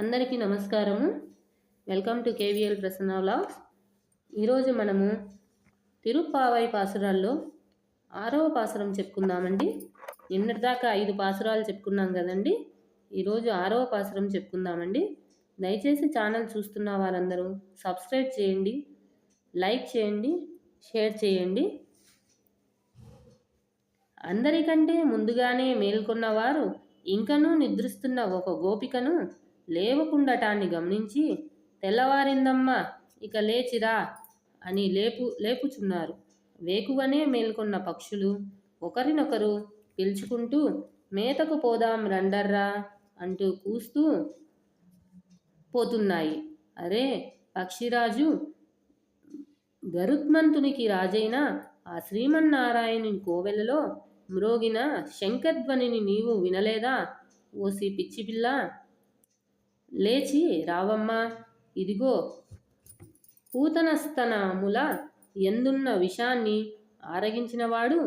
అందరికీ నమస్కారము. Welcome to KVL Prasanna vlogs. ఈరోజు మనము తిరుప్పావై పాసురాల్లో 6వ పాసురం చెప్పుకుందామండి. నిన్నటిదాకా 5 పాసురాలు చెప్పుకున్నాం కదండి. ఈరోజు 6వ పాసురం చెప్పుకుందామండి. దయచేసి ఛానల్ చూస్తున్న వారందరూ సబ్స్క్రైబ్ చేయండి, లైక్ చేయండి, షేర్ చేయండి. అందరికంటే ముందుగానే మేల్కొన్నవారు ఇంకనూ నిద్రిస్తున్న ఒక గోపికను లేవకుండటాన్ని గమనించి, తెల్లవారిందమ్మా, ఇక లేచిరా అని లేపుచున్నారు. వేకువనే మేల్కొన్న పక్షులు ఒకరినొకరు పిలుచుకుంటూ మేతకు పోదాం రండర్రా అంటూ కూస్తూ పోతున్నాయి. అరే పక్షిరాజు, గరుత్మంతునికి రాజైన ఆ శ్రీమన్నారాయణుని కోవెలలో మ్రోగిన శంఖధ్వనిని నీవు వినలేదా? ఓసి పిచ్చిపిల్ల, లేచి రావమ్మా. ఇదిగో పూతనస్తనముల ఎందున్న విషాన్ని ఆరగించినవాడు,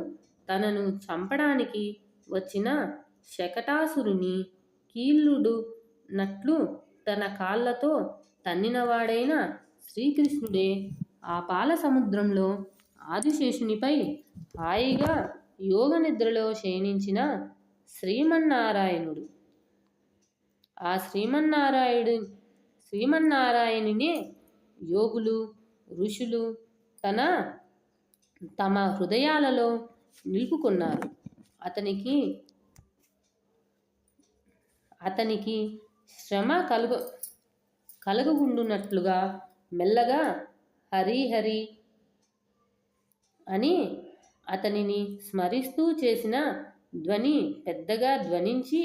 తనను చంపడానికి వచ్చిన శకటాసురుని కీలుడు నట్లు తన కాళ్ళతో తన్నినవాడైన శ్రీకృష్ణుడే ఆ పాల సముద్రంలో ఆదిశేషునిపై హాయిగా యోగ నిద్రలో శయనించిన శ్రీమన్నారాయణుడు. ఆ శ్రీమన్నారాయణునే యోగులు, ఋషులు తమ హృదయాలలో నిలుపుకున్నారు. అతనికి శ్రమ కలుగుండునట్లుగా మెల్లగా హరి హరి అని అతనిని స్మరిస్తూ చేసిన ధ్వని పెద్దగా ధ్వనించి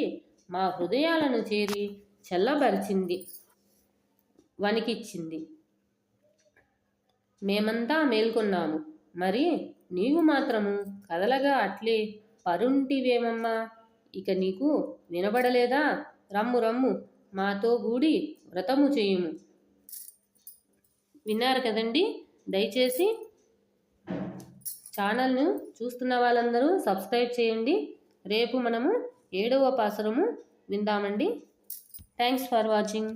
మా హృదయాలను చేరి చల్లబరిచింది, వణికిచ్చింది. మేమంతా మేల్కొన్నాము, మరి నీవు మాత్రము కదలగా అట్లే పరుంటివేమమ్మా. ఇక నీకు వినబడలేదా? రమ్ము రమ్ము, మాతో గూడి వ్రతము చేయుము. విన్నారు కదండి. దయచేసి ఛానల్ను చూస్తున్న వాళ్ళందరూ సబ్స్క్రైబ్ చేయండి. రేపు మనము 7వ పాసురము విందామండి. Thanks for watching.